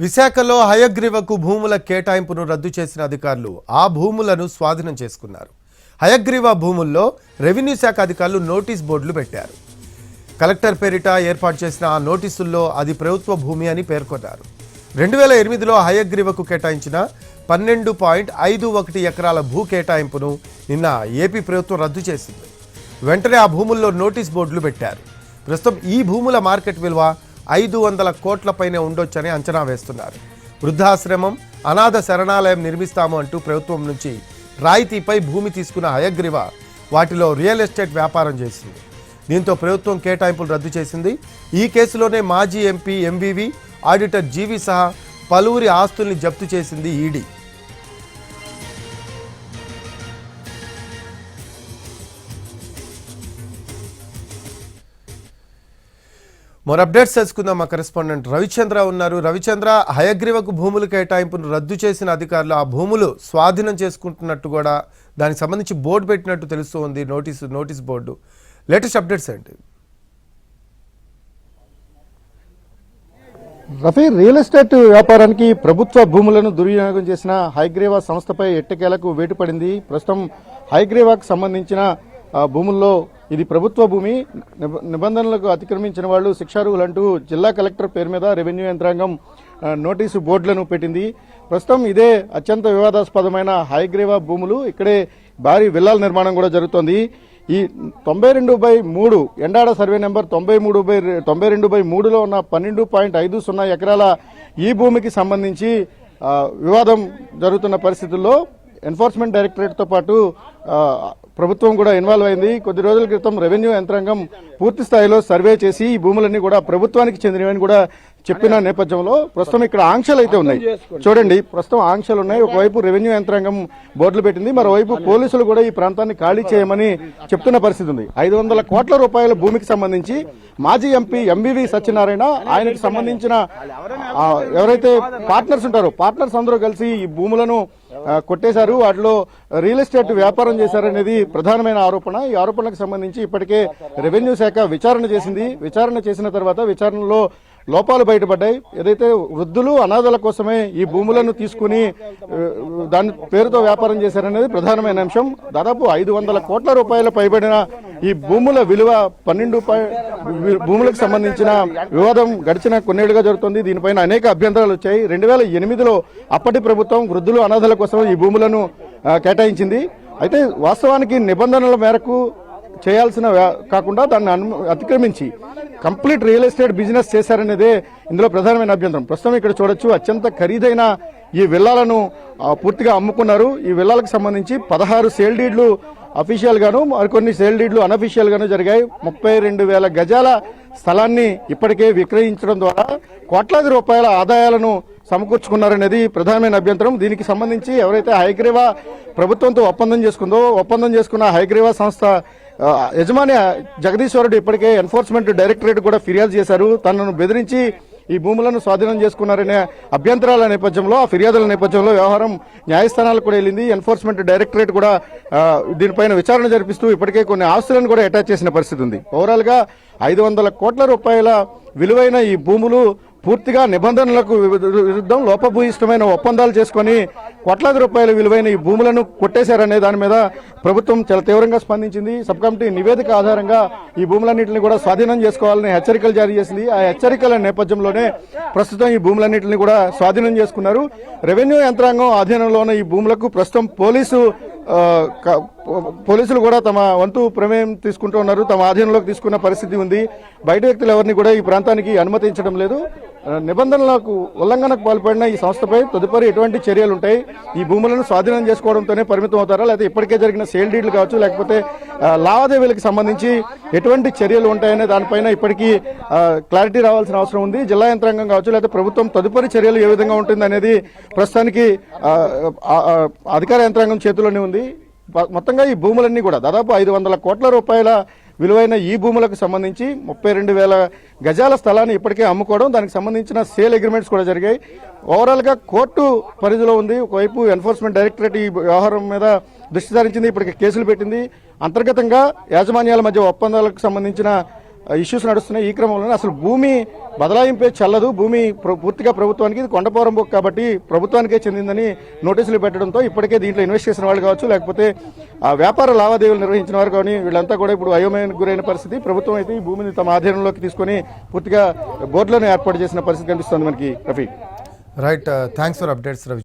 విశాఖలో హయగ్రీవకు భూముల కేటాయింపును రద్దు చేసిన అధికారులు ఆ భూములను స్వాధీనం చేసుకున్నారు. హయగ్రీవ భూముల్లో రెవెన్యూ శాఖ అధికారులు నోటీస్ బోర్డులు పెట్టారు. కలెక్టర్ పేరిట ఏర్పాటు చేసిన ఆ నోటీసుల్లో అది ప్రభుత్వ భూమి అని పేర్కొన్నారు. 2008లో హయగ్రీవకు కేటాయించిన 12.51 ఎకరాల భూ కేటాయింపును నిన్న ఏపీ ప్రభుత్వం రద్దు చేసింది. వెంటనే ఆ భూముల్లో నోటీస్ బోర్డులు పెట్టారు. ప్రస్తుతం ఈ భూముల మార్కెట్ విలువ 500 కోట్లపైనే ఉండొచ్చని అంచనా వేస్తున్నారు. వృద్ధాశ్రమం, అనాథ శరణాలయం నిర్మిస్తాము అంటూ ప్రభుత్వం నుంచి రాయితీపై భూమి తీసుకున్న హయగ్రీవ వాటిలో రియల్ ఎస్టేట్ వ్యాపారం చేసింది. దీంతో ప్రభుత్వం కేటాయింపులు రద్దు చేసింది. ఈ కేసులోనే మాజీ ఎంపీ ఎంవివి, ఆడిటర్ జీవి సహా పలువురి ఆస్తుల్ని జప్తు చేసింది ఈడీ. మరో అప్డేట్స్ తెలుసుకుందాం. మా కరెస్పాండెంట్ రవిచంద్ర ఉన్నారు. రవిచంద్ర, హయగ్రీవకు భూములు కేటాయింపును రద్దు చేసిన అధికారులు ఆ భూములు స్వాధీనం చేసుకుంటున్నట్టు కూడా దానికి సంబంధించి బోర్డు పెట్టినట్టు తెలుస్తూ ఉంది. Notice board. లేటెస్ట్ అప్డేట్స్ ఏంటి? రఫీ, రియల్ ఎస్టేట్ వ్యాపారానికి ప్రభుత్వ భూములను దుర్వినియోగం చేసిన హయగ్రీవ సంస్థపై ఎట్టకేలకు వేటు పడింది. ప్రస్తుతం హయగ్రీవాకు సంబంధించిన భూముల్లో ఇది ప్రభుత్వ భూమి, నిబంధనలకు అతిక్రమించిన వాళ్ళు శిక్షార్హులంటూ జిల్లా కలెక్టర్ పేరు మీద రెవెన్యూ యంత్రాంగం నోటీసు బోర్డులను పెట్టింది. ప్రస్తుతం ఇదే అత్యంత వివాదాస్పదమైన హయగ్రీవ భూములు, ఇక్కడే భారీ విల్లాల నిర్మాణం కూడా జరుగుతోంది. ఈ 92/3 ఎండాడ సర్వే నెంబర్ 92/3లో ఉన్న 12.50 ఎకరాల ఈ భూమికి సంబంధించి వివాదం జరుగుతున్న పరిస్థితుల్లో ఎన్ఫోర్స్మెంట్ డైరెక్టరేట్తో పాటు ప్రభుత్వం కూడా ఇన్వాల్వ్ అయింది. కొద్ది రోజుల క్రితం రెవెన్యూ యంత్రాంగం పూర్తి స్థాయిలో సర్వే చేసి ఈ భూములన్నీ కూడా ప్రభుత్వానికి చెందినవని కూడా చెప్పిన నేపథ్యంలో ప్రస్తుతం ఇక్కడ ఆంక్షలు అయితే ఉన్నాయి. చూడండి, ప్రస్తుతం ఆంక్షలు ఉన్నాయి. ఒకవైపు రెవెన్యూ యంత్రాంగం బోర్డులు పెట్టింది, మరోవైపు పోలీసులు కూడా ఈ ప్రాంతాన్ని ఖాళీ చేయమని చెప్తున్న పరిస్థితి ఉంది. 500 కోట్ల రూపాయల భూమికి సంబంధించి మాజీ ఎంపీ ఎంవివి సత్యనారాయణ, ఆయనకు సంబంధించిన ఎవరైతే పార్ట్నర్స్ ఉంటారో పార్ట్నర్స్ అందరూ కలిసి ఈ భూములను కొట్టేశారు, వాటిలో రియల్ ఎస్టేట్ వ్యాపారం చేశారనేది ప్రధానమైన ఆరోపణ. ఈ ఆరోపణలకు సంబంధించి ఇప్పటికే రెవెన్యూ శాఖ విచారణ చేసింది. విచారణ చేసిన తర్వాత విచారణలో లోపాలు బయటపడ్డాయి. ఏదైతే వృద్ధులు, అనాథల కోసమే ఈ భూములను తీసుకుని దాని పేరుతో వ్యాపారం చేశారనేది ప్రధానమైన అంశం. దాదాపు 500 కోట్ల రూపాయల పైబడిన ఈ భూముల విలువ 12 భూములకు సంబంధించిన వివాదం గడిచిన కొన్నేళ్లుగా జరుగుతుంది. దీనిపైన అనేక అభ్యంతరాలు వచ్చాయి. 2008లో అప్పటి ప్రభుత్వం వృద్ధులు, అనాథల కోసం ఈ భూములను కేటాయించింది. అయితే వాస్తవానికి నిబంధనల మేరకు చేయాల్సిన కాకుండా దాన్ని అతిక్రమించి కంప్లీట్ రియల్ ఎస్టేట్ బిజినెస్ చేశారనేదే ఇందులో ప్రధానమైన అభ్యంతరం. ప్రస్తుతం ఇక్కడ చూడొచ్చు, అత్యంత ఖరీదైన ఈ విల్లాలను పూర్తిగా అమ్ముకున్నారు. ఈ విల్లాలకు సంబంధించి 16 సేల్ డీడ్లు అఫీషియల్ గాను, మరికొన్ని సేల్ డీడ్లు అనఫీషియల్ గాను జరిగాయి. 32,000 గజాల స్థలాన్ని ఇప్పటికే విక్రయించడం ద్వారా కోట్లాది రూపాయల ఆదాయాలను సమకూర్చుకున్నారనేది ప్రధానమైన అభ్యంతరం. దీనికి సంబంధించి ఎవరైతే హయగ్రీవ ప్రభుత్వంతో ఒప్పందం చేసుకున్న హయగ్రీవ సంస్థ యజమాని జగదీశ్వరుడు ఇప్పటికే ఎన్ఫోర్స్మెంట్ డైరెక్టరేట్ కూడా ఫిర్యాదు చేశారు. తనను బెదిరించి ఈ భూములను స్వాధీనం చేసుకున్నారనే అభ్యంతరాల నేపథ్యంలో, ఆ ఫిర్యాదుల నేపథ్యంలో వ్యవహారం న్యాయస్థానాలకు కూడా వెళ్ళింది. ఎన్ఫోర్స్మెంట్ డైరెక్టరేట్ కూడా దీనిపైన విచారణ జరిపిస్తూ ఇప్పటికే కొన్ని ఆస్తులను కూడా అటాచ్ చేసిన పరిస్థితి ఉంది. ఓవరాల్ గా 500 కోట్ల రూపాయల విలువైన ఈ భూములు పూర్తిగా నిబంధనలకు విరుద్ధం, లోపభూయిష్టమైన ఒప్పందాలు చేసుకుని కోట్లాది రూపాయల విలువైన ఈ భూములను కొట్టేశారనే దాని మీద ప్రభుత్వం చాలా తీవ్రంగా స్పందించింది. సబ్ కమిటీ నివేదిక ఆధారంగా ఈ భూములన్నింటినీ కూడా స్వాధీనం చేసుకోవాలని హెచ్చరికలు జారీ చేసింది. ఆ హెచ్చరికల నేపథ్యంలోనే ప్రస్తుతం ఈ భూములన్నింటినీ కూడా స్వాధీనం చేసుకున్నారు. రెవెన్యూ యంత్రాంగం ఆధీనంలో ఉన్న ఈ భూములకు ప్రస్తుతం పోలీసులు కూడా తమ వంతు ప్రమేయం తీసుకుంటూ ఉన్నారు. తమ ఆధీనంలోకి తీసుకున్న పరిస్థితి ఉంది. బయట వ్యక్తులు ఎవరిని కూడా ఈ ప్రాంతానికి అనుమతించడం లేదు. నిబంధనలకు ఉల్లంఘనకు పాల్పడిన ఈ సంస్థపై తదుపరి ఎటువంటి చర్యలు ఉంటాయి? ఈ భూములను స్వాధీనం చేసుకోవడంతోనే పరిమితం అవుతారా, లేకపోతే ఇప్పటికే జరిగిన సేల్ డీడ్లు కావచ్చు, లేకపోతే లావాదేవీలకు సంబంధించి ఎటువంటి చర్యలు ఉంటాయనే దానిపైన ఇప్పటికీ క్లారిటీ రావాల్సిన అవసరం ఉంది. జిల్లా యంత్రాంగం కావచ్చు, లేకపోతే ప్రభుత్వం తదుపరి చర్యలు ఏ విధంగా ఉంటుంది అనేది ప్రస్తుతానికి అధికార యంత్రాంగం చేతిలోనే ఉంది. మొత్తంగా ఈ భూములన్నీ కూడా దాదాపు 500 కోట్ల రూపాయల విలువైన ఈ భూములకు సంబంధించి 32,000 గజాల స్థలాన్ని ఇప్పటికే అమ్ముకోవడం, దానికి సంబంధించిన సేల్ అగ్రిమెంట్స్ కూడా జరిగాయి. ఓవరాల్ గా కోర్టు పరిధిలో ఉంది. ఒకవైపు ఎన్ఫోర్స్మెంట్ డైరెక్టరేట్ ఈ వ్యవహారం మీద దృష్టి సారించింది, ఇప్పటికే కేసులు పెట్టింది. అంతర్గతంగా యాజమాన్యాల మధ్య ఒప్పందాలకు సంబంధించిన ఇష్యూస్ నడుస్తున్నాయి. ఈ క్రమంలోనే అసలు భూమి బదలాయింపే చల్లదు, భూమి పూర్తిగా ప్రభుత్వానికి, ఇది కొండపోరం బొక్క కాబట్టి ప్రభుత్వానికే చెందిందని నోటీసులు పెట్టడంతో ఇప్పటికే దీంట్లో ఇన్వెస్ట్ చేసిన వాళ్ళు కావచ్చు, లేకపోతే ఆ వ్యాపార లావాదేవీలు నిర్వహించిన వారు కానీ వీళ్ళంతా కూడా ఇప్పుడు అయోమయానికి గురైన పరిస్థితి. ప్రభుత్వం అయితే ఈ భూమిని తమ ఆధీనంలోకి తీసుకొని పూర్తిగా బోర్డులను ఏర్పాటు చేసిన పరిస్థితి కనిపిస్తుంది మనకి. Rafi, right, thanks for updates Ravi.